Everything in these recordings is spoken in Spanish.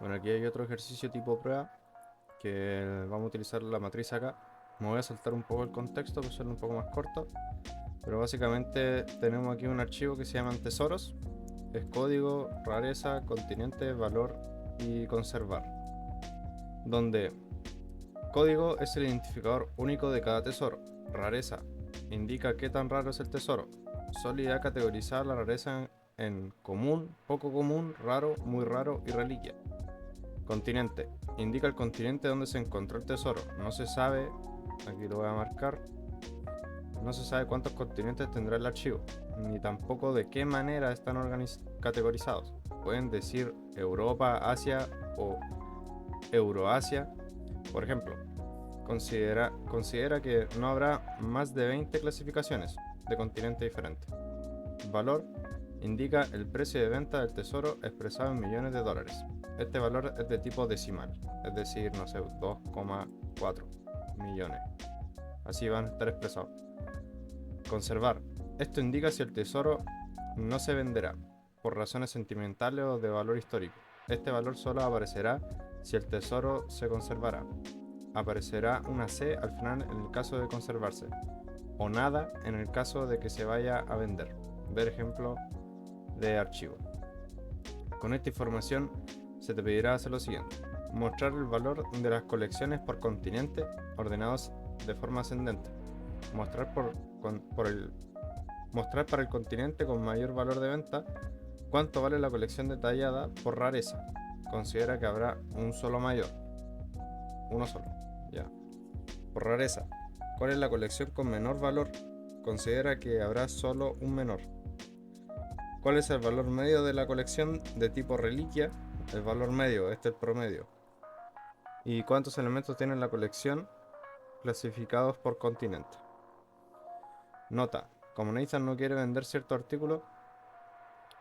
Bueno, aquí hay otro ejercicio tipo prueba que vamos a utilizar la matriz acá. Me voy a saltar un poco el contexto para hacerlo un poco más corto. Pero básicamente tenemos aquí un archivo que se llama tesoros. Es código, rareza, continente, valor y conservar. Donde código es el identificador único de cada tesoro. Rareza indica qué tan raro es el tesoro. Solidad categorizada la rareza en común, poco común, raro, muy raro y reliquia. Continente indica el continente donde se encontró el tesoro. No se sabe, aquí lo voy a marcar, no se sabe cuántos continentes tendrá el archivo, ni tampoco de qué manera están categorizados. Pueden decir Europa, Asia o Euroasia. Por ejemplo, considera que no habrá más de 20 clasificaciones de continentes diferentes. Valor indica el precio de venta del tesoro expresado en millones de dólares. Este valor es de tipo decimal, es decir, no sé, 2,4 millones. Así van a estar expresados. Conservar. Esto indica si el tesoro no se venderá por razones sentimentales o de valor histórico. Este valor solo aparecerá si el tesoro se conservará. Aparecerá una C al final en el caso de conservarse, o nada en el caso de que se vaya a vender. Ver ejemplo de archivo. Con esta información se te pedirá hacer lo siguiente: mostrar el valor de las colecciones por continente ordenados de forma ascendente. Mostrar para el continente con mayor valor de venta cuánto vale la colección detallada por rareza. Considera que habrá un solo mayor. Uno solo. Ya. Por rareza. ¿Cuál es la colección con menor valor? Considera que habrá solo un menor. ¿Cuál es el valor medio de la colección de tipo reliquia? El valor medio, este es el promedio. ¿Y cuántos elementos tiene la colección clasificados por continente? Nota: como Nathan no quiere vender cierto artículo,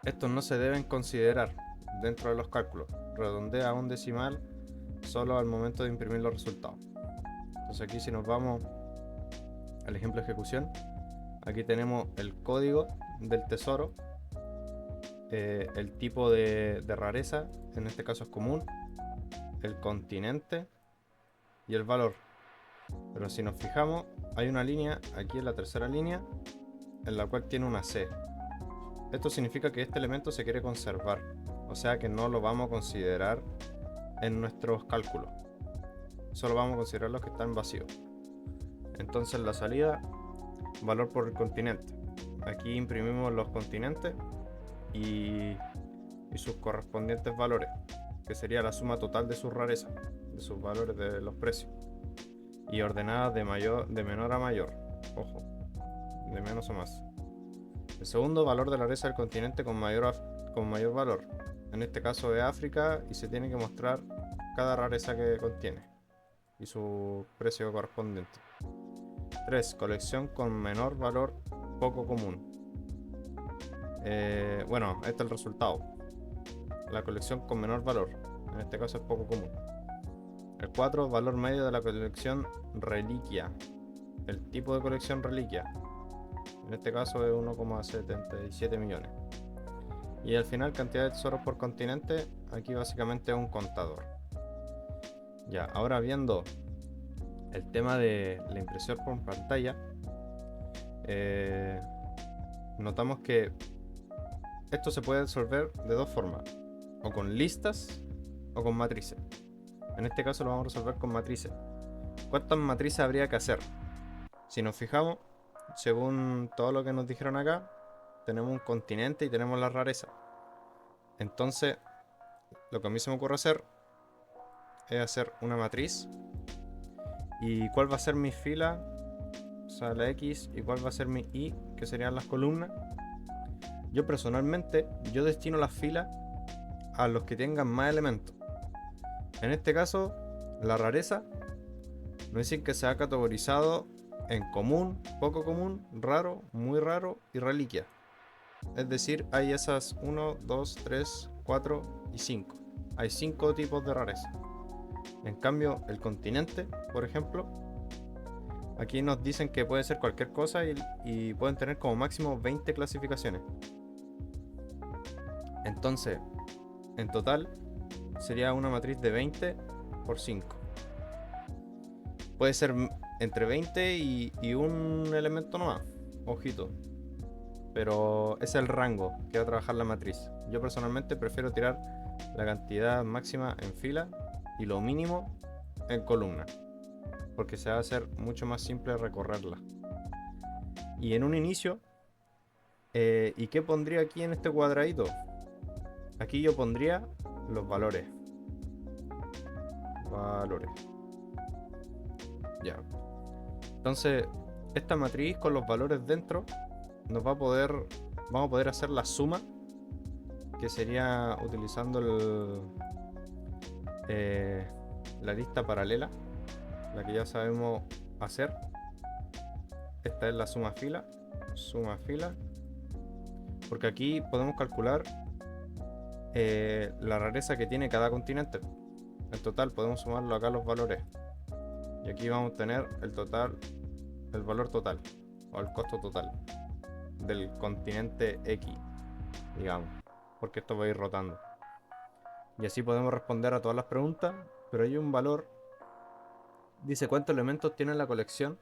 estos no se deben considerar dentro de los cálculos. Redondea a un decimal solo al momento de imprimir los resultados. Entonces aquí, si nos vamos al ejemplo de ejecución, aquí tenemos el código del tesoro, el tipo de rareza, en este caso es común, el continente y el valor. Pero si nos fijamos, hay una línea aquí en la tercera línea en la cual tiene una C. Esto significa que este elemento se quiere conservar, o sea que no lo vamos a considerar en nuestros cálculos, solo vamos a considerar los que están vacíos. Entonces la salida, valor por el continente. Aquí imprimimos los continentes y sus correspondientes valores, que sería la suma total de sus rarezas, de sus valores de los precios, y ordenadas de menor a mayor, ojo, de menos a más. El segundo, valor de la rareza del continente con mayor valor, en este caso es África, y se tiene que mostrar cada rareza que contiene y su precio correspondiente. 3. Colección con menor valor poco común. Bueno, este es el resultado. La colección con menor valor, en este caso es poco común. El 4. Valor medio de la colección reliquia. El tipo de colección reliquia, en este caso es 1,77 millones. Y al final, cantidad de tesoros por continente, aquí básicamente es un contador. Ya, ahora viendo el tema de la impresión por pantalla, notamos que esto se puede resolver de dos formas: o con listas o con matrices. En este caso lo vamos a resolver con matrices. ¿Cuántas matrices habría que hacer? Si nos fijamos, según todo lo que nos dijeron acá, tenemos un continente y tenemos la rareza. Entonces, lo que a mí se me ocurre hacer es hacer una matriz. ¿Y cuál va a ser mi fila? O sea, la X. ¿Y cuál va a ser mi Y? Que serían las columnas. Yo personalmente, destino las filas a los que tengan más elementos. En este caso, la rareza nos dicen que se ha categorizado en común, poco común, raro, muy raro y reliquia. Es decir, hay esas 1, 2, 3, 4 y 5. Hay 5 tipos de rareza. En cambio, el continente, por ejemplo, aquí nos dicen que puede ser cualquier cosa y pueden tener como máximo 20 clasificaciones. Entonces, en total, sería una matriz de 20 por 5. Puede ser entre 20 y un elemento nomás. Ojito. Pero ese es el rango que va a trabajar la matriz. Yo personalmente prefiero tirar la cantidad máxima en fila y lo mínimo en columna, porque se va a hacer mucho más simple recorrerla. Y en un inicio, ¿y qué pondría aquí en este cuadradito? Aquí yo pondría los valores. Ya. Entonces, esta matriz con los valores dentro vamos a poder hacer la suma, que sería utilizando la lista paralela, la que ya sabemos hacer. Esta es la suma fila, porque aquí podemos calcular la rareza que tiene cada continente. En total podemos sumarlo acá los valores, y aquí vamos a tener el valor total o el costo total del continente X, digamos, porque esto va a ir rotando. Y así podemos responder a todas las preguntas, pero hay un valor. Dice cuántos elementos tiene la colección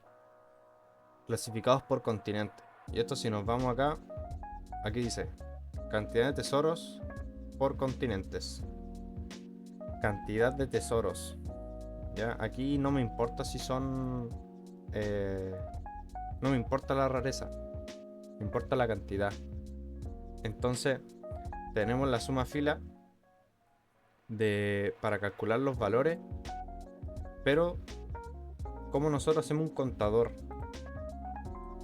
clasificados por continente. Y esto, si nos vamos acá, aquí dice cantidad de tesoros por continentes. Cantidad de tesoros. Ya, aquí no me importa si son... no me importa la rareza, me importa la cantidad. Entonces tenemos la suma fila para calcular los valores, pero como nosotros hacemos un contador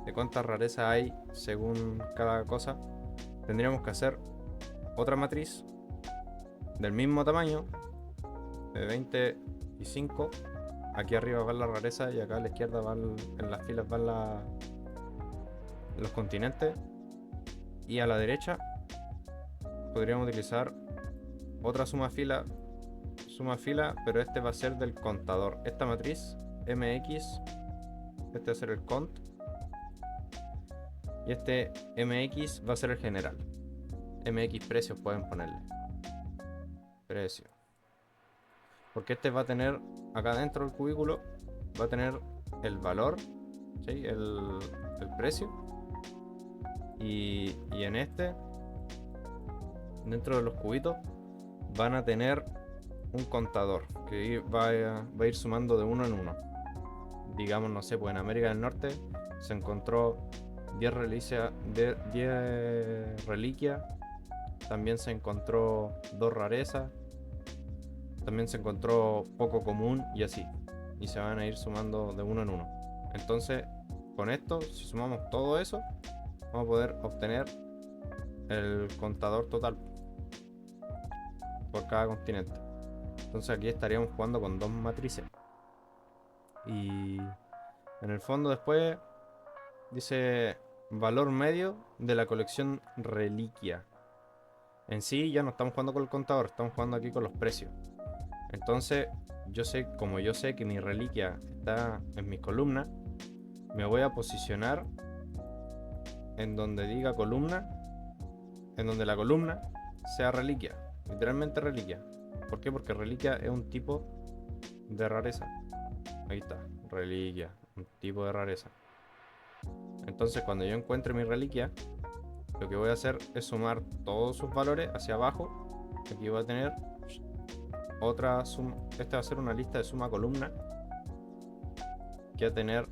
de cuántas rarezas hay según cada cosa, tendríamos que hacer otra matriz del mismo tamaño, de 25. Aquí arriba va la rareza y acá a la izquierda en las filas van los continentes, y a la derecha podríamos utilizar otra suma fila, pero este va a ser del contador. Esta matriz MX, este va a ser el cont, y este MX va a ser el general. MX precios pueden ponerle precio, porque este va a tener acá dentro del cubículo, va a tener el valor, ¿sí? el precio, y en este, dentro de los cubitos, van a tener un contador que va a ir sumando de uno en uno. Digamos, no sé, pues en América del Norte se encontró 10 reliquias, también se encontró 2 rarezas, también se encontró poco común, y así, y se van a ir sumando de uno en uno. Entonces, con esto, si sumamos todo eso, vamos a poder obtener el contador total por cada continente. Entonces aquí estaríamos jugando con 2 matrices. Y en el fondo después dice valor medio de la colección reliquia. En sí ya no estamos jugando con el contador, estamos jugando aquí con los precios. Entonces como yo sé que mi reliquia está en mis columnas, me voy a posicionar en donde diga columna, en donde la columna sea reliquia, literalmente reliquia. ¿Por qué? Porque reliquia es un tipo de rareza. Ahí está, reliquia, un tipo de rareza. Entonces cuando yo encuentre mi reliquia, lo que voy a hacer es sumar todos sus valores hacia abajo. Aquí voy a tener otra suma. Esta va a ser una lista de suma columna, que va a tener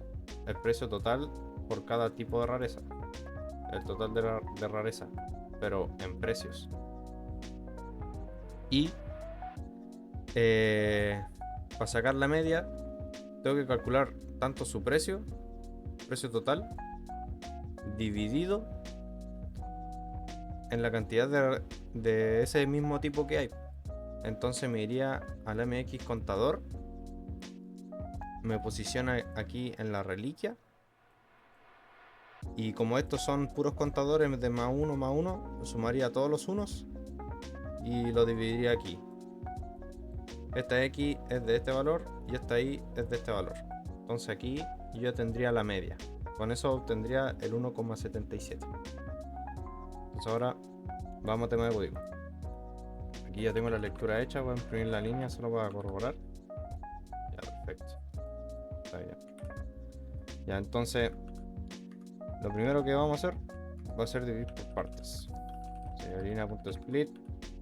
el precio total por cada tipo de rareza, el total de rareza, pero en precios. Y para sacar la media tengo que calcular tanto su precio total, dividido en la cantidad de ese mismo tipo que hay. Entonces me iría al MX contador, me posiciona aquí en la reliquia, y como estos son puros contadores de más 1, sumaría todos los unos y lo dividiría aquí. Esta X es de este valor y esta Y es de este valor. Entonces aquí yo tendría la media. Con eso obtendría el 1,77. Entonces ahora vamos a tema de código. Aquí ya tengo la lectura hecha, voy a imprimir la línea solo para corroborar. Ya, perfecto. Está bien. Ya, entonces, lo primero que vamos a hacer va a ser dividir por partes. Sería línea.split.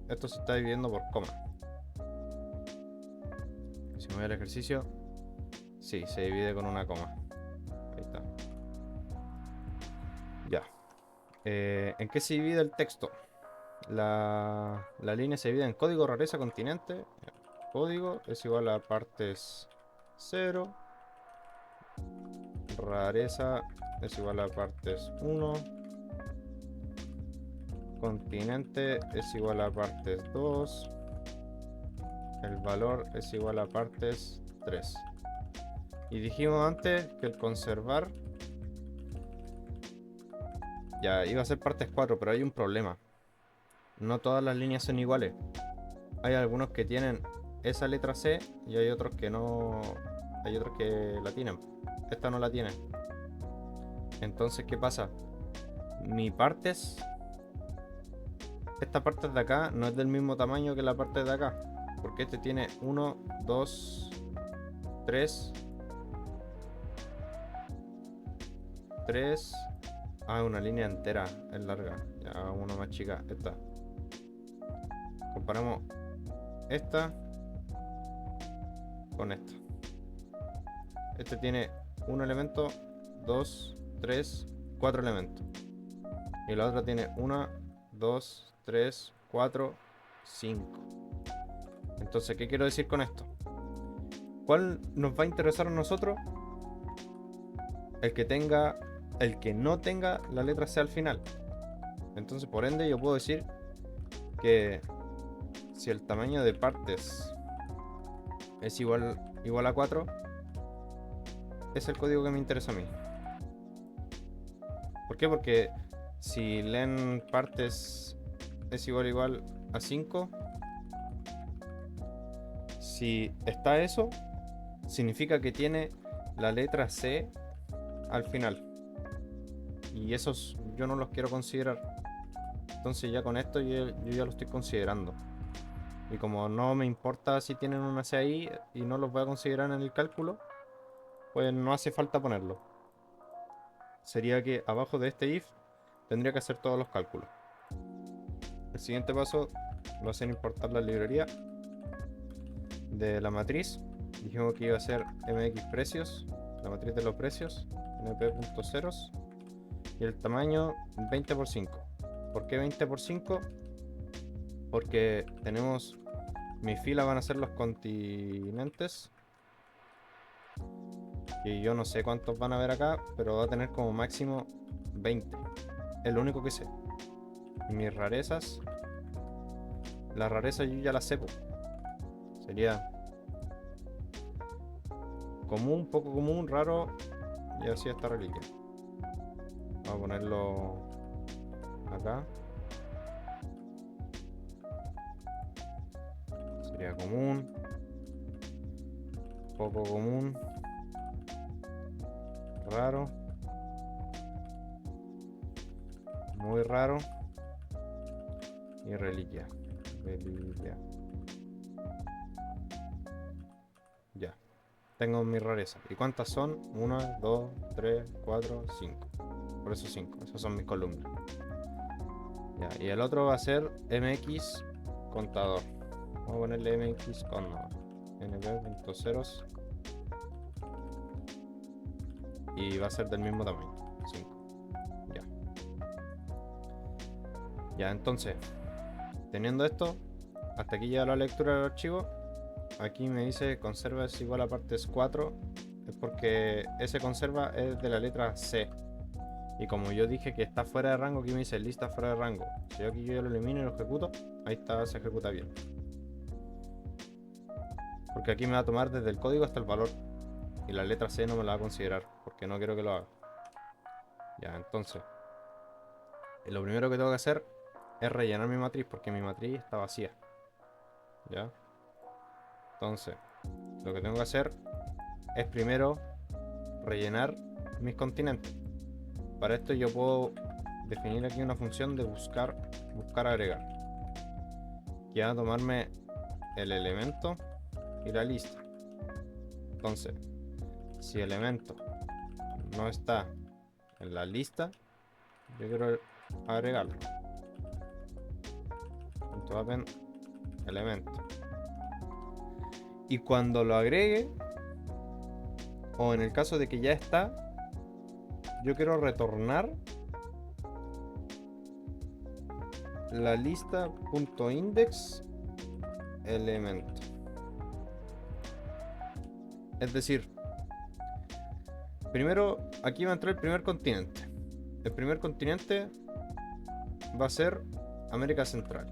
Esto se está dividiendo por coma. Si me voy al ejercicio, sí, se divide con una coma. Ahí está. Ya. ¿En qué se divide el texto? La línea se divide en código, rareza, continente. Código es igual a partes 0. Rareza es igual a partes 1. Continente es igual a partes 2. El valor es igual a partes 3. Y dijimos antes que el conservar ya iba a ser partes 4, pero hay un problema. No todas las líneas son iguales. Hay algunos que tienen esa letra C y hay otros que no. Hay otros que la tienen. Esta no la tiene. Entonces, ¿qué pasa? Mi partes. Esta parte de acá no es del mismo tamaño que la parte de acá. Porque este tiene 1, 2, 3. 3. Ah, una línea entera. Es larga. Ya, una más chica. Esta. Comparamos esta con esta. Este tiene un elemento, 2, 3, 4 elementos. Y la otra tiene 1, 2, 3, 4, 5. Entonces, ¿qué quiero decir con esto? ¿Cuál nos va a interesar a nosotros? El que no tenga la letra C al final. Entonces, por ende, yo puedo decir que si el tamaño de partes es igual a 4, es el código que me interesa a mí. ¿Por qué? Porque si len partes es igual a 5, si está eso, significa que tiene la letra C al final. Y esos yo no los quiero considerar. Entonces ya con esto yo ya lo estoy considerando. Y como no me importa si tienen una C ahí y no los voy a considerar en el cálculo, pues no hace falta ponerlo. Sería que abajo de este if tendría que hacer todos los cálculos. El siguiente paso va a ser importar la librería de la matriz. Dijimos que iba a ser mx precios, la matriz de los precios, np.ceros, y el tamaño 20 por 5. ¿Por qué 20 por 5? Porque tenemos, mi fila van a ser los continentes, y yo no sé cuántos van a ver acá, pero va a tener como máximo 20. Es lo único que sé. Mis rarezas, las rarezas yo ya las sé, sería común, poco común, raro, y así esta reliquia. Vamos a ponerlo acá. Sería común, poco común, raro, muy raro y reliquia. Ya. Tengo mi rareza. ¿Y cuántas son? 1, 2, 3, 4, 5. Por eso 5. Esas son mis columnas. Ya. Y el otro va a ser mx contador. Vamos a ponerle mx contador. np.ceros. Y va a ser del mismo tamaño. 5. Ya. Ya, entonces, teniendo esto, hasta aquí llega la lectura del archivo. Aquí me dice conserva es igual a partes 4. Es porque ese conserva es de la letra C. Y como yo dije que está fuera de rango, aquí me dice lista fuera de rango. Si yo aquí yo lo elimino y lo ejecuto, ahí está, se ejecuta bien. Porque aquí me va a tomar desde el código hasta el valor. Y la letra C no me la va a considerar, porque no quiero que lo haga. Ya, entonces, lo primero que tengo que hacer es rellenar mi matriz, porque mi matriz está vacía. Ya. Entonces, lo que tengo que hacer es primero rellenar mis continentes. Para esto yo puedo definir aquí una función de buscar agregar. que va a tomarme el elemento y la lista. Entonces, si el elemento no está en la lista, yo quiero agregarlo. .append elemento. Y cuando lo agregue, o en el caso de que ya está, yo quiero retornar la lista.index elemento. Es decir, primero aquí va a entrar el primer continente. El primer continente va a ser América Central.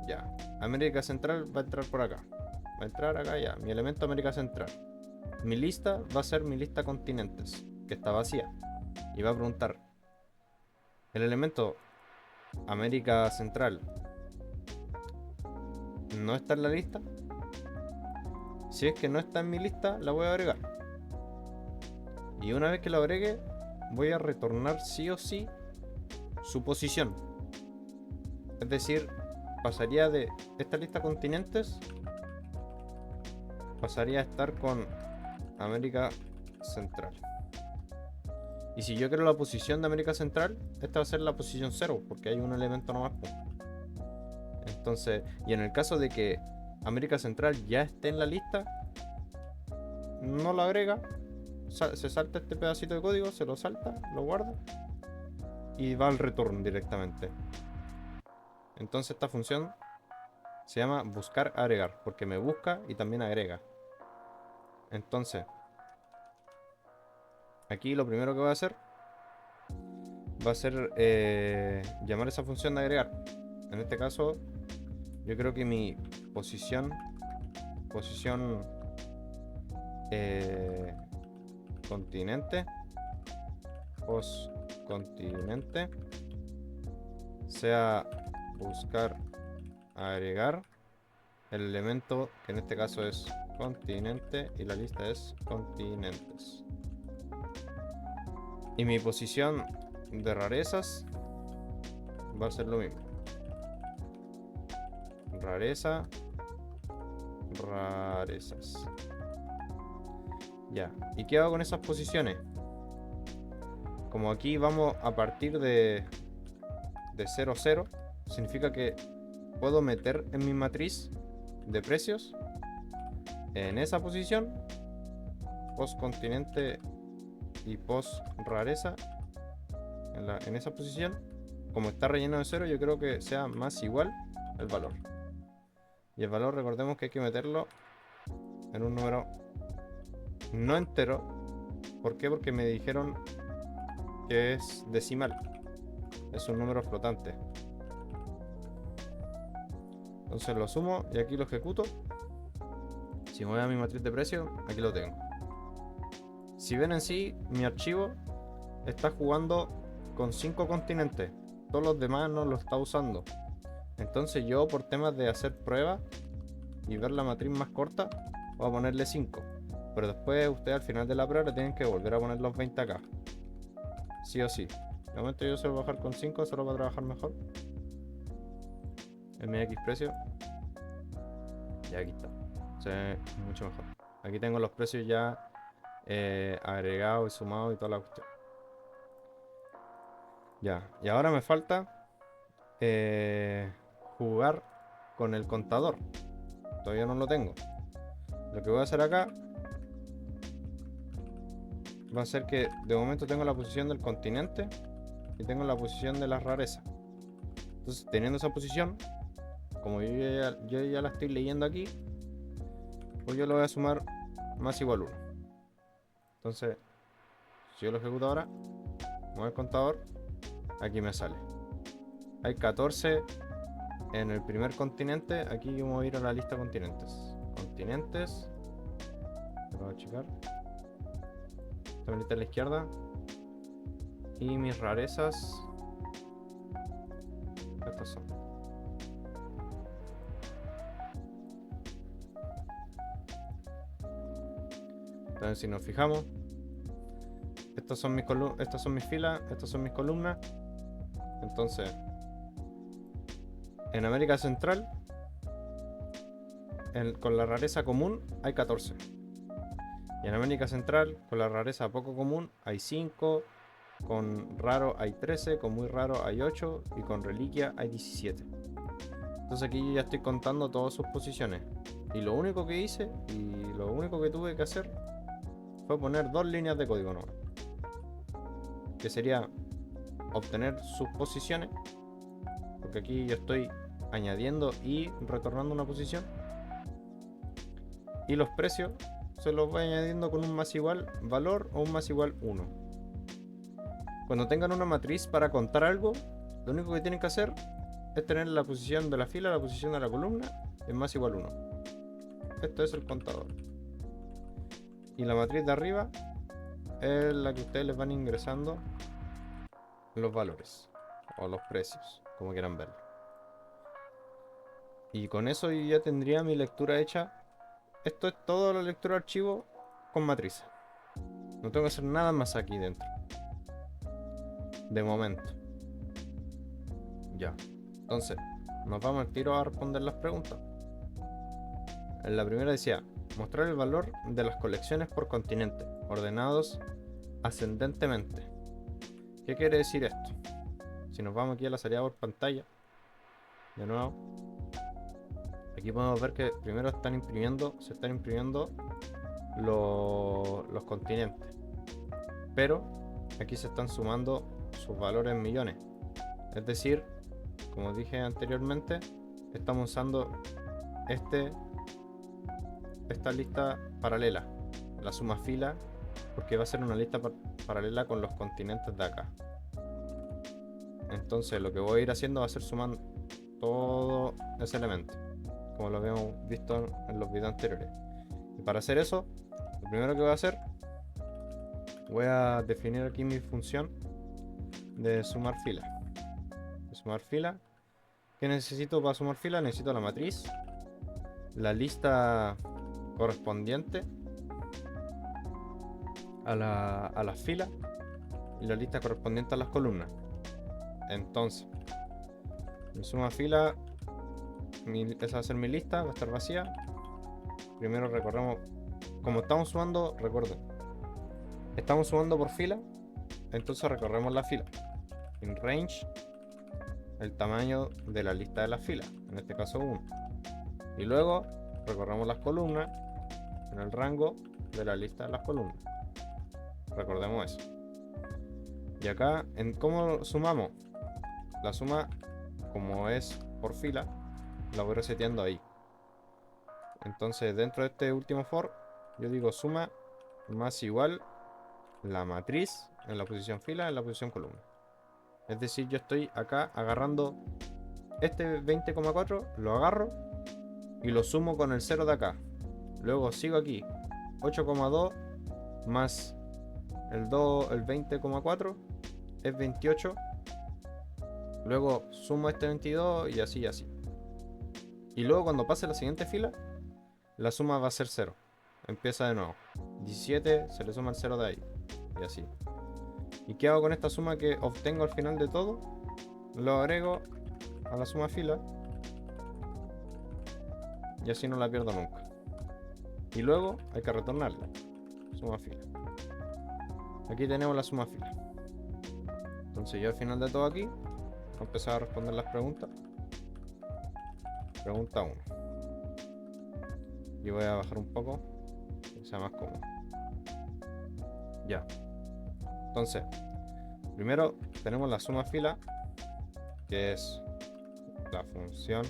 Ya, América Central va a entrar por acá. Va a entrar acá ya, mi elemento América Central. Mi lista va a ser mi lista continentes, que está vacía. Y va a preguntar, ¿el elemento América Central no está en la lista? Si es que no está en mi lista, la voy a agregar. Y una vez que lo agregue, voy a retornar sí o sí su posición. Es decir, pasaría de esta lista continentes, pasaría a estar con América Central. Y si yo quiero la posición de América Central, esta va a ser la posición 0, porque hay un elemento nomás. Entonces, y en el caso de que América Central ya esté en la lista, no lo agrega, se salta este pedacito de código, se lo salta, lo guarda y va al return directamente. Entonces esta función se llama buscar agregar, porque me busca y también agrega. Entonces, aquí lo primero que voy a hacer va a ser llamar esa función de agregar. En este caso, yo creo que mi posición continente, continente, sea buscar agregar el elemento que en este caso es continente y la lista es continentes. Y mi posición de rarezas va a ser lo mismo. Rarezas. Ya. ¿Y qué hago con esas posiciones? Como aquí vamos a partir de 0, 0, significa que puedo meter en mi matriz de precios en esa posición post continente y post rareza en esa posición. Como está relleno de 0, yo creo que sea más igual el valor. Y el valor, recordemos que hay que meterlo en un número no entero. ¿Por qué? Porque me dijeron que es decimal. Es un número flotante. Entonces lo sumo y aquí lo ejecuto. Si voy a mi matriz de precio, aquí lo tengo. Si ven en sí, mi archivo está jugando con 5 continentes. Todos los demás no lo está usando. Entonces yo, por temas de hacer pruebas y ver la matriz más corta, voy a ponerle 5. Pero después ustedes al final de la prueba le tienen que volver a poner los 20 acá. Sí o sí. De momento yo suelo bajar con 5, solo para trabajar mejor. El mi X precio. Y aquí está. Se ve mucho mejor. Aquí tengo los precios ya agregados y sumados y toda la cuestión. Ya. Y ahora me falta jugar con el contador. Todavía no lo tengo. Lo que voy a hacer acá va a ser que de momento tengo la posición del continente y tengo la posición de las rarezas. Entonces, teniendo esa posición, como yo ya la estoy leyendo aquí, pues yo lo voy a sumar más igual 1. Entonces, si yo lo ejecuto ahora, muevo el contador, aquí me sale. Hay 14 en el primer continente. Aquí yo me voy a ir a la lista continentes. Continentes. Lo voy a checar. Esta lista a la izquierda. Y mis rarezas. Estas son. Entonces, si nos fijamos, estas son mis filas, estas son mis columnas. Entonces, en América Central con la rareza común hay 14. Y en América Central, con la rareza poco común, hay 5. Con raro hay 13. Con muy raro hay 8. Y con reliquia hay 17. Entonces aquí yo ya estoy contando todas sus posiciones. Y lo único que hice, y lo único que tuve que hacer, fue poner 2 líneas de código nuevas. Que sería obtener sus posiciones. Porque aquí yo estoy añadiendo y retornando una posición. Y los precios se los voy añadiendo con un más igual valor o un más igual 1. Cuando tengan una matriz para contar algo, lo único que tienen que hacer es tener la posición de la fila, la posición de la columna en más igual 1. Esto es el contador. Y la matriz de arriba es la que ustedes les van ingresando los valores o los precios, como quieran verlo. Y con eso yo ya tendría mi lectura hecha. Esto es todo la lectura de archivo con matriz. No tengo que hacer nada más aquí dentro. De momento. Ya. Entonces, nos vamos al tiro a responder las preguntas. En la primera decía, mostrar el valor de las colecciones por continente, ordenados ascendentemente. ¿Qué quiere decir esto? Si nos vamos aquí a la salida por pantalla, de nuevo, aquí podemos ver que primero se están imprimiendo los continentes, pero aquí se están sumando sus valores en millones. Es decir, como dije anteriormente, estamos usando esta lista paralela, la suma fila, porque va a ser una lista paralela con los continentes de acá. Entonces lo que voy a ir haciendo va a ser sumando todo ese elemento, como lo habíamos visto en los videos anteriores. Y para hacer eso, lo primero que voy a hacer, voy a definir aquí mi función de sumar fila. ¿Qué necesito para sumar fila? Necesito la matriz, la lista correspondiente a las filas y la lista correspondiente a las columnas. Entonces, mi suma fila, esa va a ser mi lista, va a estar vacía. Primero recorremos, como estamos sumando, recuerden, estamos sumando por fila, entonces recorremos la fila. En range, el tamaño de la lista de las filas, en este caso 1. Y luego recorremos las columnas en el rango de la lista de las columnas. Recordemos eso. Y acá, ¿cómo sumamos? La suma, como es por fila, la voy reseteando ahí. Entonces, dentro de este último for, yo digo suma más igual la matriz en la posición fila, en la posición columna. Es decir, yo estoy acá agarrando este 20,4, lo agarro y lo sumo con el 0 de acá. Luego sigo aquí, 8,2 más el 20,4 es 28. Luego sumo este 22 y así y así. Y luego cuando pase la siguiente fila, la suma va a ser 0. Empieza de nuevo. 17 se le suma el 0 de ahí. Y así. ¿Y qué hago con esta suma que obtengo al final de todo? Lo agrego a la suma fila. Y así no la pierdo nunca. Y luego hay que retornarla. Suma fila. Aquí tenemos la suma fila. Entonces yo al final de todo aquí voy a empezar a responder las preguntas. Pregunta 1. Y voy a bajar un poco, que sea más cómodo. Ya. Entonces, primero tenemos la suma fila, que es la función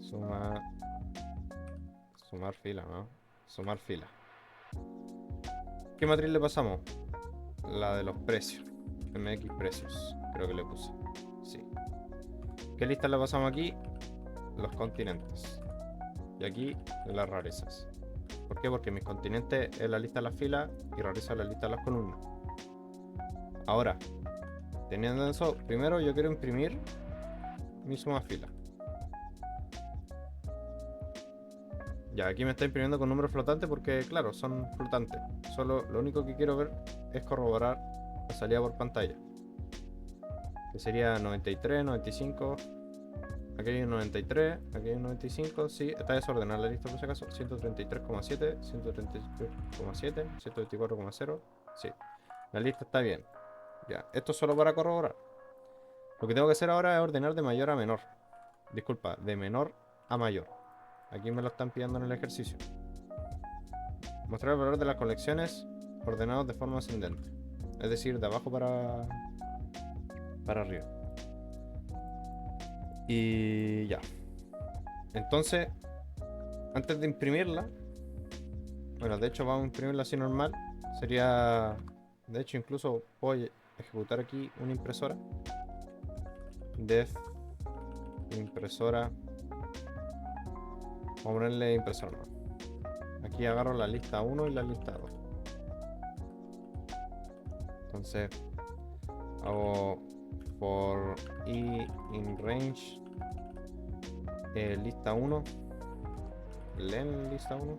sumar fila, ¿no? Sumar fila. ¿Qué matriz le pasamos? La de los precios. MX precios, creo que le puse. Sí. ¿Qué lista le pasamos aquí? Los continentes. Y aquí las rarezas. ¿Por qué? Porque mis continentes es la lista de las filas y rareza es la lista de las columnas. Ahora, teniendo eso, primero yo quiero imprimir mi suma fila. Ya, aquí me está imprimiendo con números flotantes porque, claro, son flotantes. Solo lo único que quiero ver es corroborar la salida por pantalla. Que sería 93, 95. Aquí hay un 93, aquí hay un 95. Sí, está desordenada la lista por si acaso. 133,7, 133,7, 124,0. Sí, la lista está bien. Ya, esto es solo para corroborar. Lo que tengo que hacer ahora es ordenar de mayor a menor. Disculpa, de menor a mayor. Aquí me lo están pidiendo en el ejercicio. Mostrar el valor de las colecciones ordenados de forma ascendente. Es decir, de abajo para arriba. Y ya. Entonces, antes de imprimirla, bueno, de hecho vamos a imprimirla así normal. Sería, de hecho, incluso puedo ejecutar aquí una impresora. Def impresora. Vamos a ponerle impresora, ¿no? Aquí agarro la lista 1 y la lista 2. Entonces hago for i in range lista 1 len lista 1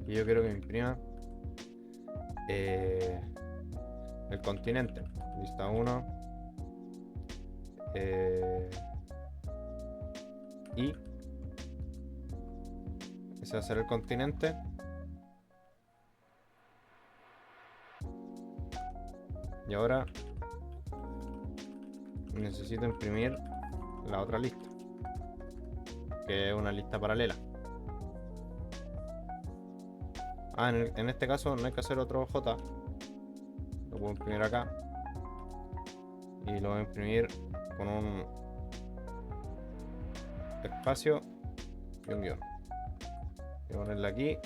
y yo quiero que me imprima el continente lista 1 y ese va a ser el continente. Y ahora necesito imprimir la otra lista, que es una lista paralela. En este caso no hay que hacer otro J. Lo puedo imprimir acá. Y lo voy a imprimir con un espacio y un guión. Voy a ponerle aquí.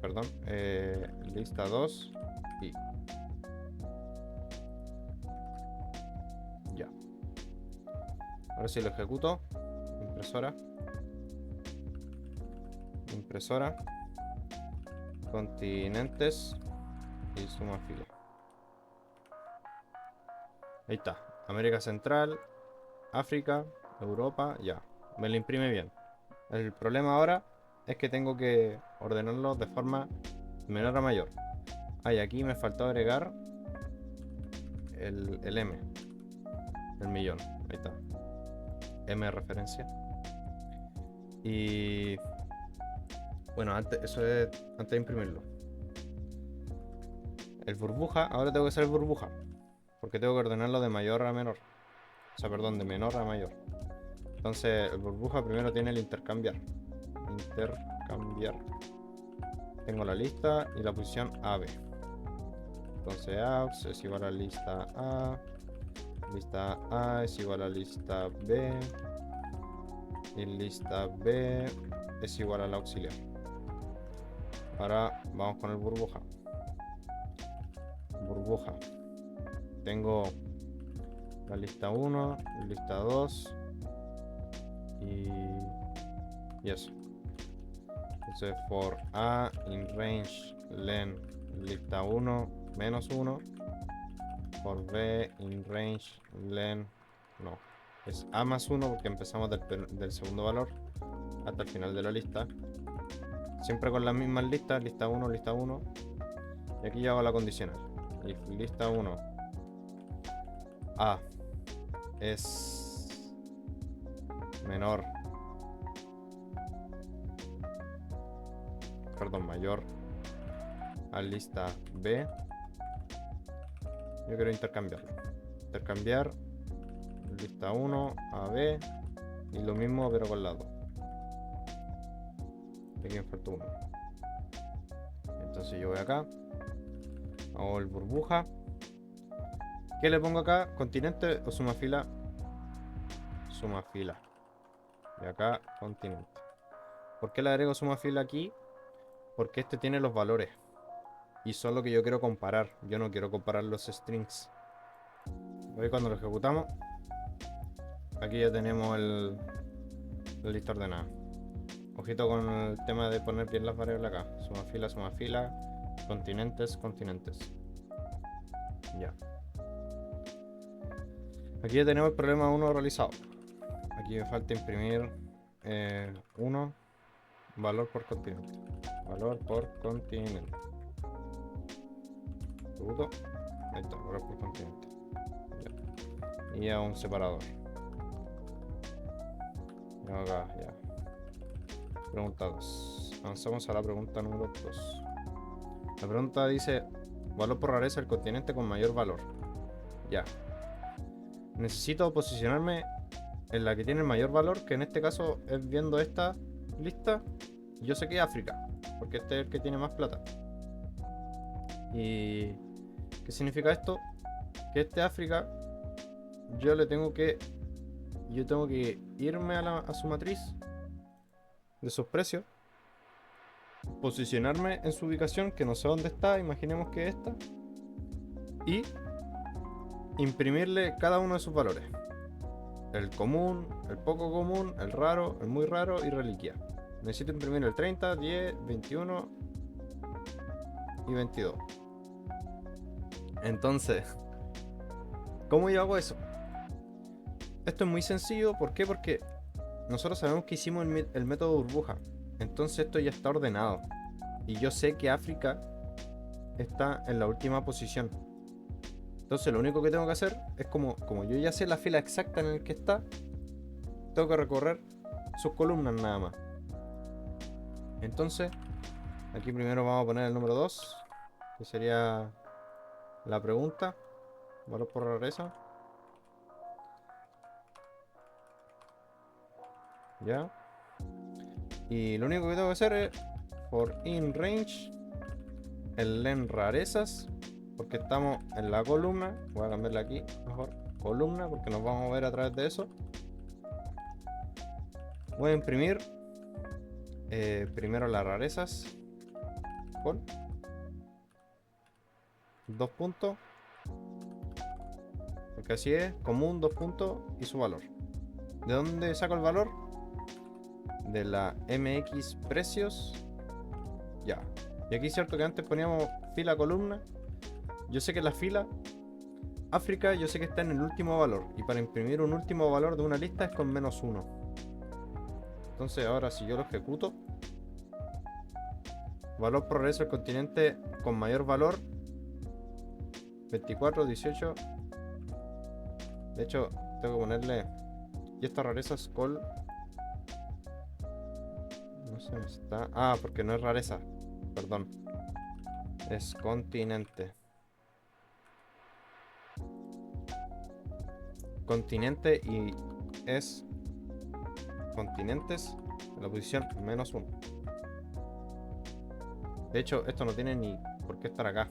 Perdón. Lista 2 y ya. Ahora sí lo ejecuto. Impresora. Continentes y suma fila. Ahí está. América Central, África, Europa, ya. Me lo imprime bien. El problema ahora es que tengo que ordenarlo de forma menor a mayor. Y aquí me faltó agregar el M. El millón. Ahí está. M de referencia. Y bueno, eso es antes de imprimirlo. El burbuja, ahora tengo que hacer el burbuja. Porque tengo que ordenarlo de mayor a menor. O sea, perdón, de menor a mayor. Entonces, el burbuja primero tiene el intercambiar. Tengo la lista y la posición AB. Entonces, AUX es igual a lista A. Lista A es igual a lista B. Y lista B es igual a la auxiliar. Ahora vamos con el burbuja. Tengo la lista 1, lista 2 y eso. Entonces for a in range len lista 1 menos 1, for b in range len, no, es a más 1 porque empezamos del segundo valor hasta el final de la lista. Siempre con las mismas listas, lista 1, lista 1. Y aquí ya hago la condicional. Y lista 1 A es mayor a lista B. Yo quiero intercambiarlo. Intercambiar lista 1 a B. Y lo mismo pero con la 2. Aquí me falta 1. Entonces yo voy acá. Hago el burbuja. ¿Qué le pongo acá? ¿Continente o suma fila? Suma fila. Y acá, continente. ¿Por qué le agrego suma fila aquí? Porque este tiene los valores. Y son lo que yo quiero comparar. Yo no quiero comparar los strings. ¿Veis cuando lo ejecutamos? Aquí ya tenemos la lista ordenada. Ojito con el tema de poner bien las variables acá. Suma fila. Continentes. Ya. Aquí ya tenemos el problema 1 realizado. Aquí me falta imprimir 1 valor por continente. Ejecuto. Ahí está, valor por continente. Ya. Y a un separador. Y acá, ya. Pregunta 2. Avanzamos a la pregunta número 2. La pregunta dice: valor por rareza del continente con mayor valor. Ya. Necesito posicionarme en la que tiene el mayor valor, que en este caso es viendo esta lista. Yo sé que es África, porque este es el que tiene más plata. ¿Y qué significa esto? Que este África, yo tengo que irme a su matriz de sus precios, posicionarme en su ubicación, que no sé dónde está, imaginemos que es esta, y imprimirle cada uno de sus valores: el común, el poco común, el raro, el muy raro y reliquia. Necesito imprimir el 30, 10, 21 y 22. Entonces, ¿cómo yo hago eso? Esto es muy sencillo. ¿Por qué? Porque nosotros sabemos que hicimos el método burbuja. Entonces esto ya está ordenado. Y yo sé que África está en la última posición. Entonces lo único que tengo que hacer es, como yo ya sé la fila exacta en la que está, tengo que recorrer sus columnas nada más. Entonces, aquí primero vamos a poner el número 2, que sería la pregunta: valor por rareza. Ya. Y lo único que tengo que hacer es for in range el len rarezas, porque estamos en la columna. Voy a cambiarla aquí mejor, columna, porque nos vamos a ver a través de eso. Voy a imprimir primero las rarezas con 2 puntos, porque así es, común, 2 puntos y su valor. ¿De dónde saco el valor? De la MX precios. Ya. Y aquí es cierto que antes poníamos fila columna. Yo sé que la fila África, yo sé que está en el último valor, y para imprimir un último valor de una lista es con -1. Entonces ahora, si yo lo ejecuto, valor progreso del continente con mayor valor 24, 18. De hecho, tengo que ponerle, y esta rareza es col. No sé dónde está. Ah, porque no es rareza, perdón, es continente. Continente, y es continentes en la posición -1. De hecho, esto no tiene ni por qué estar acá.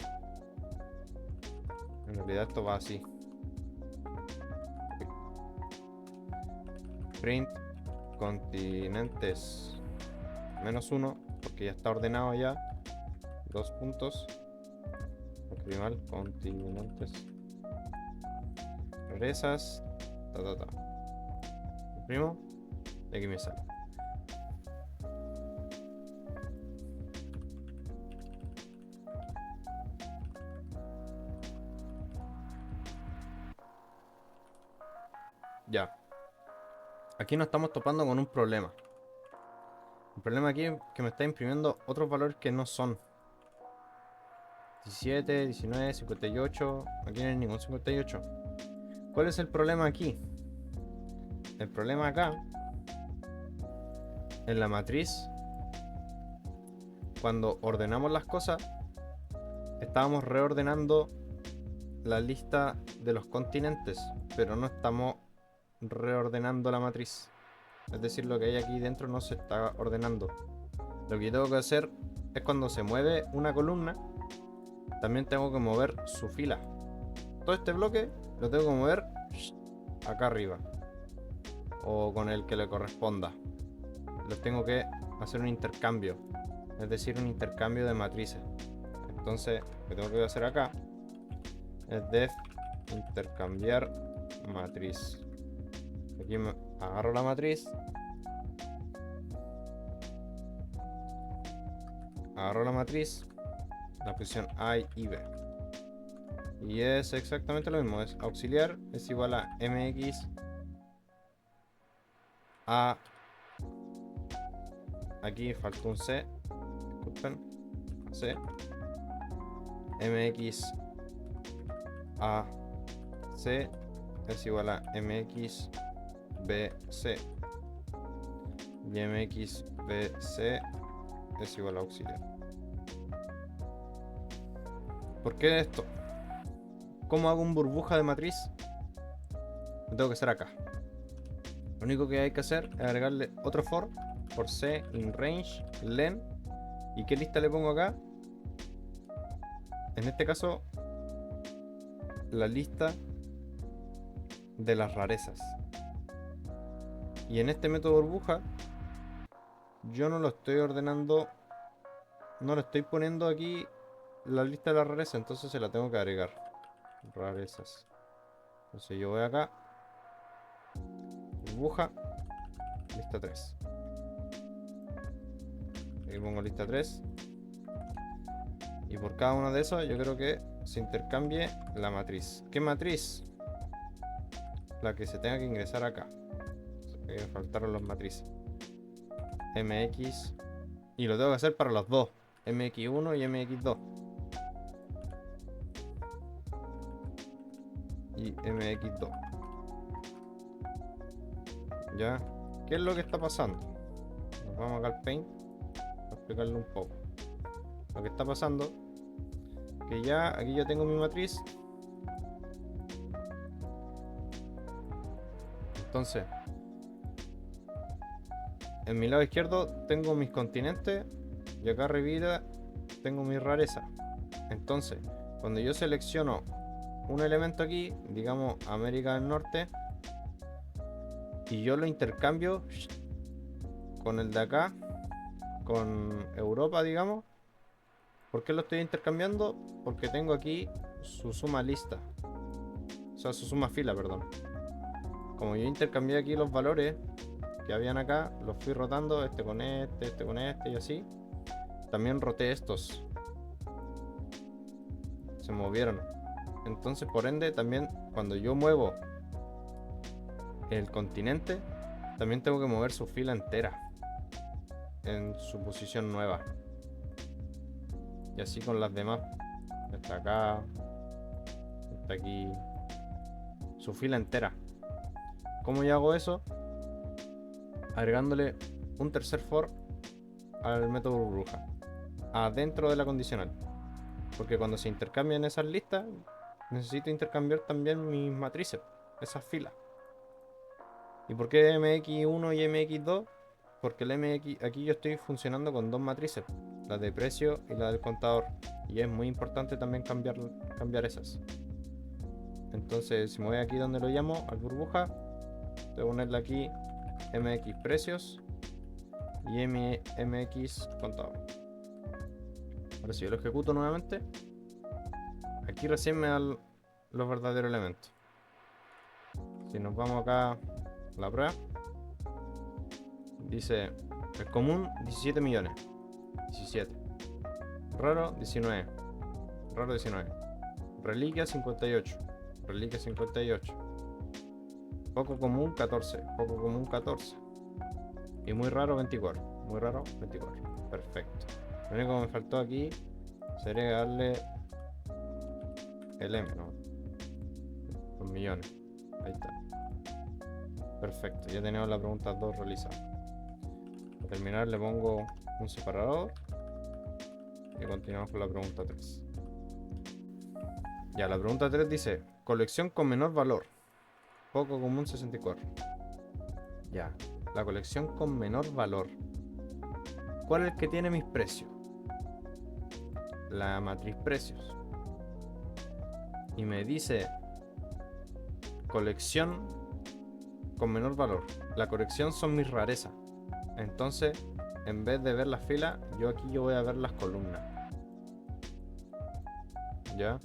En realidad esto va así. Print continentes -1, porque ya está ordenado ya. 2 puntos. Escribí mal. Continentes. Rarezas. Imprimo. Y aquí me sale. Ya. Aquí nos estamos topando con un problema. El problema aquí es que me está imprimiendo otros valores que no son 17, 19, 58. Aquí no hay ningún 58. ¿Cuál es el problema aquí? El problema acá, en la matriz, cuando ordenamos las cosas, estábamos reordenando la lista de los continentes, pero no estamos reordenando la matriz. Es decir, lo que hay aquí dentro no se está ordenando. Lo que yo tengo que hacer es, cuando se mueve una columna, también tengo que mover su fila. Todo este bloque lo tengo que mover acá arriba, o con el que le corresponda. Los tengo que hacer un intercambio, es decir, un intercambio de matrices. Entonces, lo que tengo que hacer acá es def intercambiar matriz. Aquí me agarro la matriz, la posición A y B, y es exactamente lo mismo. Es auxiliar, es igual a mx a, aquí faltó un c, disculpen, c, mx a C es igual a mx bc. Y mx bc es igual a auxiliar. ¿Por qué esto? ¿Cómo hago un burbuja de matriz? Lo tengo que hacer acá. Lo único que hay que hacer es agregarle otro for por c in range len. ¿Y qué lista le pongo acá? En este caso, la lista de las rarezas. Y en este método burbuja, yo no lo estoy ordenando, no lo estoy poniendo aquí la lista de las rarezas, entonces se la tengo que agregar. Rarezas. Entonces yo voy acá, burbuja, lista 3. Aquí pongo lista 3. Y por cada uno de esos yo creo que se intercambie la matriz. ¿Qué matriz? La que se tenga que ingresar acá. Me faltaron las matrices. MX. Y lo tengo que hacer para los dos. MX1 y MX2. Y MX2. ¿Ya? ¿Qué es lo que está pasando? Nos vamos acá al Paint. Para explicarle un poco. Lo que está pasando, que ya aquí yo tengo mi matriz. Entonces, en mi lado izquierdo tengo mis continentes y acá arriba tengo mi rareza. Entonces, cuando yo selecciono un elemento aquí, digamos América del Norte, y yo lo intercambio con el de acá, con Europa, digamos. ¿Por qué lo estoy intercambiando? Porque tengo aquí su suma lista. O sea, su suma fila, perdón. Como yo intercambié aquí los valores que habían acá, los fui rotando, este con este y así. También roté estos. Se movieron. Entonces, por ende, también cuando yo muevo el continente, también tengo que mover su fila entera en su posición nueva. Y así con las demás. Está acá. Está aquí. Su fila entera. ¿Cómo yo hago eso? Agregándole un tercer for al método burbuja. Adentro de la condicional. Porque cuando se intercambian esas listas, necesito intercambiar también mis matrices. Esas filas. ¿Y por qué MX1 y MX2? Porque el MX, aquí yo estoy funcionando con dos matrices. La de precio y la del contador. Y es muy importante también cambiar esas. Entonces, si me voy aquí donde lo llamo, al burbuja, tengo que ponerle aquí MX precios y MX contador. Ahora si yo lo ejecuto nuevamente, aquí recién me dan los verdaderos elementos. Si nos vamos acá a la prueba, dice el común 17 millones. 17. Raro 19. Raro 19. Reliquia 58. Reliquia 58. Poco común 14. Poco común 14. Y muy raro 24. Muy raro 24. Perfecto. Lo único que me faltó aquí sería darle el M, ¿no? Los millones. Ahí está. Perfecto. Ya tenemos la pregunta 2 realizada. Para terminar le pongo un separador. Y continuamos con la pregunta 3. Ya, la pregunta 3 dice: colección con menor valor. Poco común 64. Ya, la colección con menor valor. ¿Cuál es el que tiene mis precios? La matriz precios. Y me dice colección con menor valor. La colección son mis rarezas. Entonces, en vez de ver las filas, yo voy a ver las columnas. ¿Ya?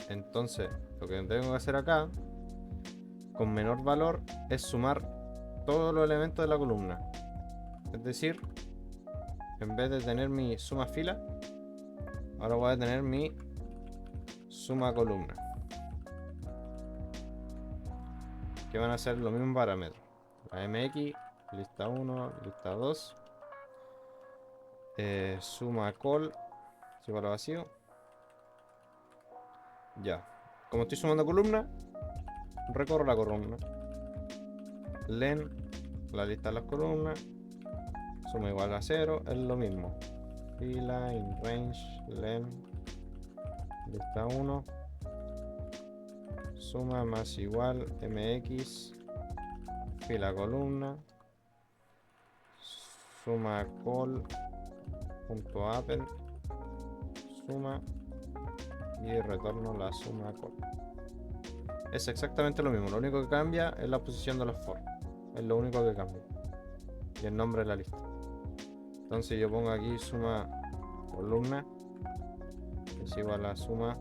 Entonces, lo que tengo que hacer acá, con menor valor, es sumar todos los elementos de la columna. Es decir, en vez de tener mi suma fila, ahora voy a tener mi suma columna. Que van a ser los mismos parámetros. La MX, lista 1, lista 2. Suma col, igual a vacío. Ya. como estoy sumando columna, recorro la columna. Len, la lista de las columnas, suma igual a 0, es lo mismo. Fila, in range, len, lista 1, suma más igual mx, fila columna, suma call, punto append, suma y retorno la suma call. Es exactamente lo mismo, lo único que cambia es la posición de los for. Es lo único que cambia. Y el nombre de la lista. Entonces yo pongo aquí suma columna es igual a suma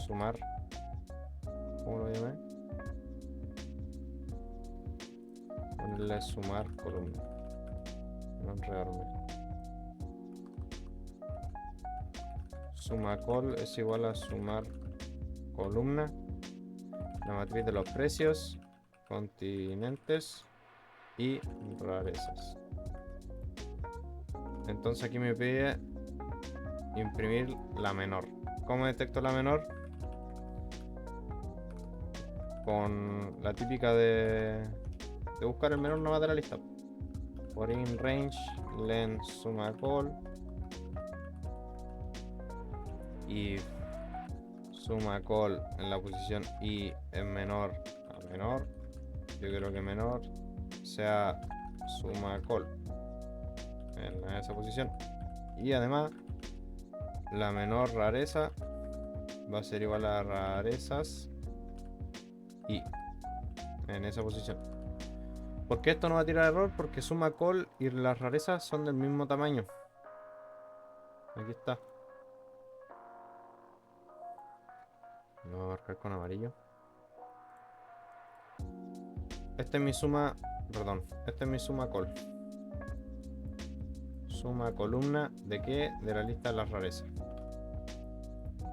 sumar. ¿Cómo lo llamé? Ponerle sumar columna. No enredarme. Suma col es igual a sumar columna. La matriz de los precios, continentes y rarezas. Entonces aquí me pide imprimir la menor. ¿Cómo detecto la menor? Con la típica de buscar el menor nomás de la lista. Por in range, len suma call y suma call en la posición y en menor a menor. Yo quiero que menor sea suma call en esa posición. Y además la menor rareza va a ser igual a rarezas y en esa posición. ¿Por qué esto no va a tirar error? Porque suma call y las rarezas son del mismo tamaño. Aquí está. Lo voy a marcar con amarillo. Este es mi suma. Perdón. Este es mi suma call. Suma columna de qué? De la lista de las rarezas.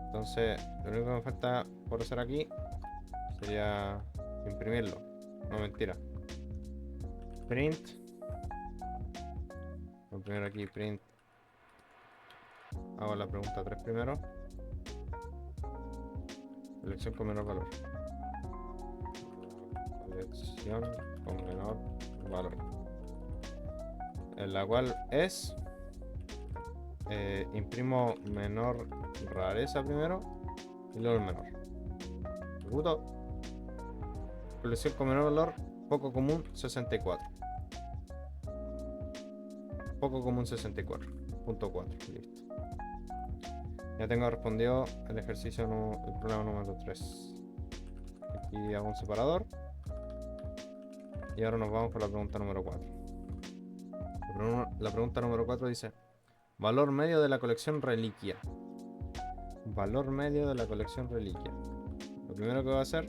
Entonces, lo único que me falta por hacer aquí sería imprimirlo. No, mentira. Print. Voy a imprimir aquí print. Hago la pregunta 3 primero. Colección con menor valor. Colección con menor valor. En la cual es imprimo menor rareza primero y luego el menor. Ejecuto. Colección con menor valor, poco común 64. Poco común 64.4. Listo. Ya tengo respondido el ejercicio, el problema número 3. Aquí hago un separador. Y ahora nos vamos con la pregunta número 4. La pregunta número 4 dice: valor medio de la colección reliquia. Valor medio de la colección reliquia. Lo primero que voy a hacer,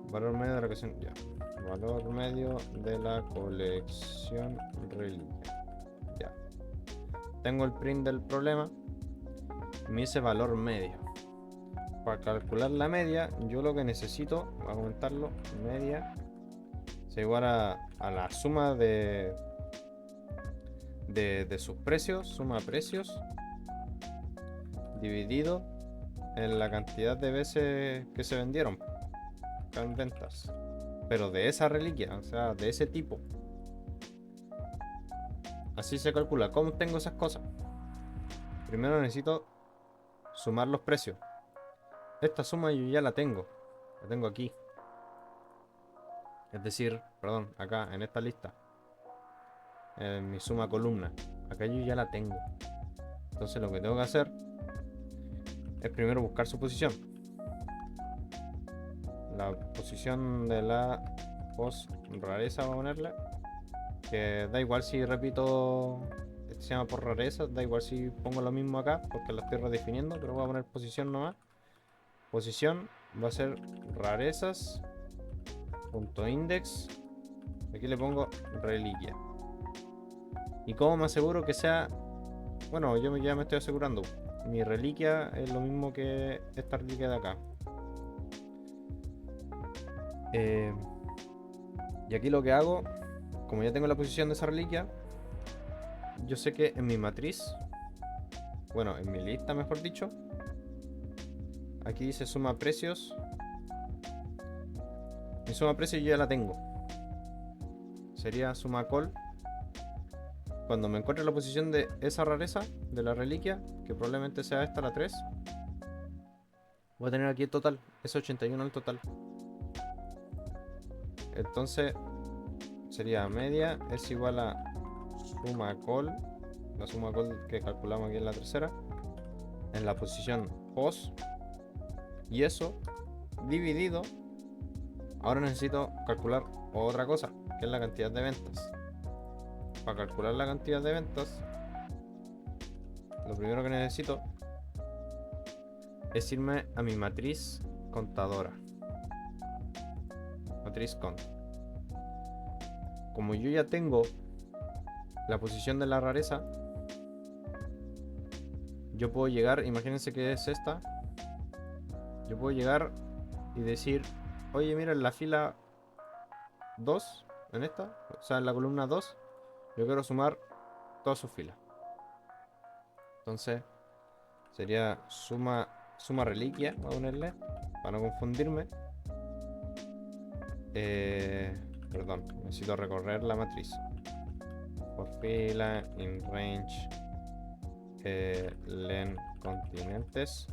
valor medio de la colección. Ya. Valor medio de la colección reliquia. Ya. Tengo el print del problema. Me dice valor medio. Para calcular la media, yo lo que necesito, voy a comentarlo, media se igual a la suma de sus precios, suma precios, dividido en la cantidad de veces que se vendieron en ventas, pero de esa reliquia, o sea, de ese tipo. Así se calcula. ¿Cómo tengo esas cosas? Primero necesito sumar los precios. Esta suma yo ya la tengo aquí. Es decir, perdón, acá en esta lista, en mi suma columna, acá yo ya la tengo. Entonces lo que tengo que hacer es primero buscar su posición. La posición de la post rareza, vamos a ponerle, que da igual si repito, este se llama por rareza, da igual si pongo lo mismo acá porque lo estoy redefiniendo, pero voy a poner posición nomás. Posición va a ser rarezas punto index. Aquí le pongo reliquia. ¿Y cómo me aseguro que sea? Bueno, yo ya me estoy asegurando. Mi reliquia es lo mismo que esta reliquia de acá. Y aquí lo que hago, como ya tengo la posición de esa reliquia, yo sé que en mi matriz bueno, en mi lista mejor dicho, aquí dice suma precios. Mi suma precios yo ya la tengo. Sería suma call. Cuando me encuentre en la posición de esa rareza, de la reliquia, que probablemente sea esta, la 3, voy a tener aquí el total, es 81 el total. Entonces, sería media es igual a suma call, la suma call que calculamos aquí en la tercera, en la posición post, y eso dividido. Ahora necesito calcular otra cosa, que es la cantidad de ventas. Para calcular la cantidad de ventas, lo primero que necesito es irme a mi matriz contadora. Matriz cont. Como yo ya tengo la posición de la rareza, yo puedo llegar, imagínense que es esta. Yo puedo llegar y decir, oye, mira, en la fila 2, en esta, o sea, en la columna 2, yo quiero sumar todas sus filas. Entonces, sería suma reliquia, voy a ponerle, para no confundirme. Perdón, necesito recorrer la matriz. Por fila, in range, len continentes.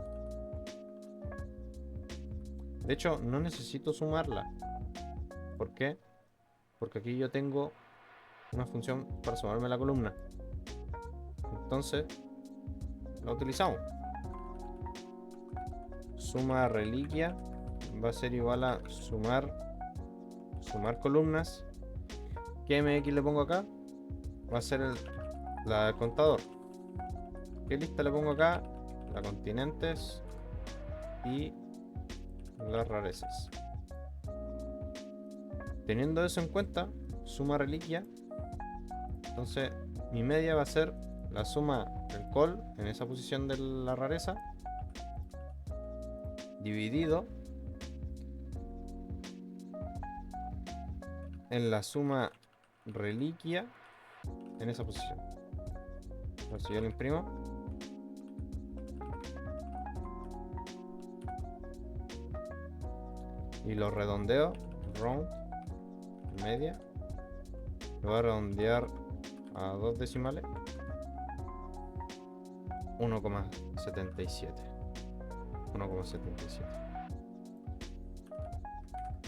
De hecho, no necesito sumarla. ¿Por qué? Porque aquí yo tengo una función para sumarme la columna. Entonces, la utilizamos. Suma reliquia va a ser igual a sumar columnas. ¿Qué MX le pongo acá? Va a ser la del contador. ¿Qué lista le pongo acá? La continentes y las rarezas. Teniendo eso en cuenta, suma reliquia. Entonces mi media va a ser la suma del call en esa posición de la rareza dividido en la suma reliquia en esa posición. Entonces yo lo imprimo. Y lo redondeo. Round. Media. Lo voy a redondear a 2 decimales. 1,77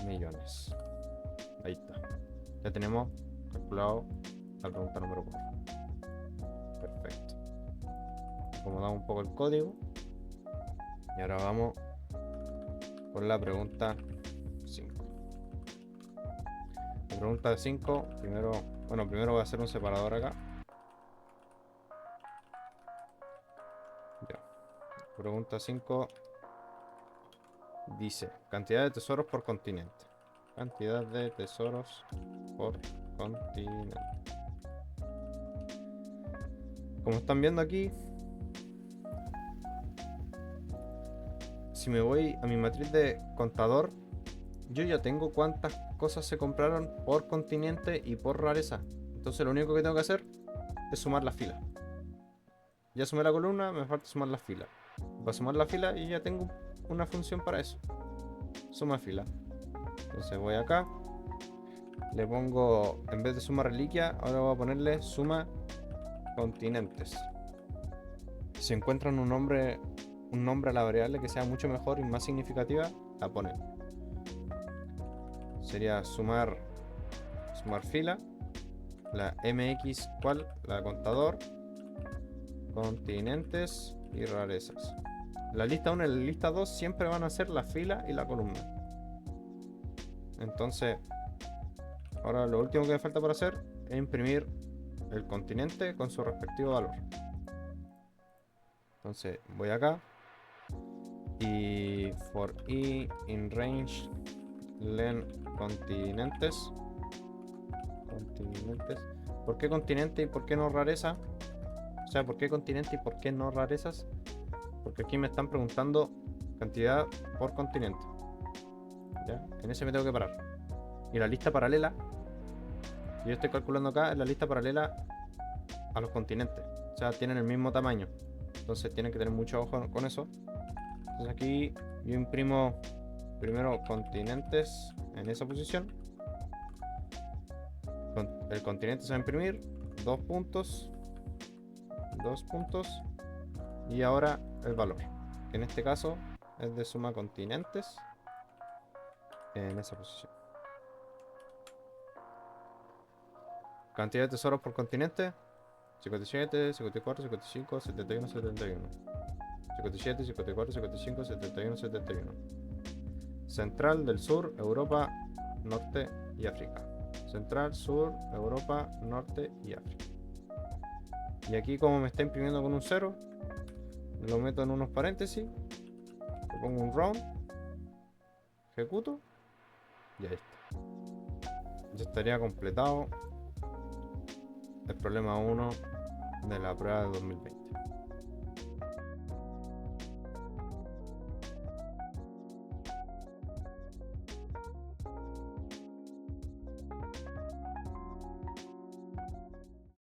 millones. Ahí está. Ya tenemos calculado la pregunta número 4. Perfecto. Acomodamos un poco el código. Y ahora vamos con la pregunta 5. La pregunta 5, primero voy a hacer un separador acá. Ya. Pregunta 5 dice, cantidad de tesoros por continente. Cantidad de tesoros por continente. Como están viendo aquí, si me voy a mi matriz de contador, yo ya tengo cuántas cosas se compraron por continente y por rareza. Entonces lo único que tengo que hacer es sumar las filas. Ya sumé la columna, me falta sumar las filas. Voy a sumar la fila y ya tengo una función para eso. Suma fila. Entonces voy acá, le pongo, en vez de suma reliquia, ahora voy a ponerle suma continentes. Si encuentran un nombre a la variable que sea mucho mejor y más significativa, la ponen. Sería sumar fila, la mx cual, la contador, continentes y rarezas. La lista 1 y la lista 2 siempre van a ser la fila y la columna. Entonces, ahora lo último que me falta por hacer es imprimir el continente con su respectivo valor. Entonces voy acá y for i in range len continentes. ¿Por qué continente y por qué no rareza? O sea, ¿por qué continente y por qué no rarezas? Porque aquí me están preguntando cantidad por continente. ¿Ya? En ese me tengo que parar. Y la lista paralela que yo estoy calculando acá es la lista paralela a los continentes. O sea, tienen el mismo tamaño. Entonces tienen que tener mucho ojo con eso. Entonces aquí yo imprimo primero continentes en esa posición. El continente se va a imprimir, 2 puntos, 2 puntos, y ahora el valor, que en este caso es de suma continentes en esa posición. Cantidad de tesoros por continente: 57, 54, 55, 71, 71. 57, 54, 55, 71, 71. Central, del sur, Europa, norte y África. Central, sur, Europa, norte y África. Y aquí, como me está imprimiendo con un 0, lo meto en unos paréntesis, le pongo un round, ejecuto y ahí está. Ya estaría completado el problema 1 de la prueba de 2020.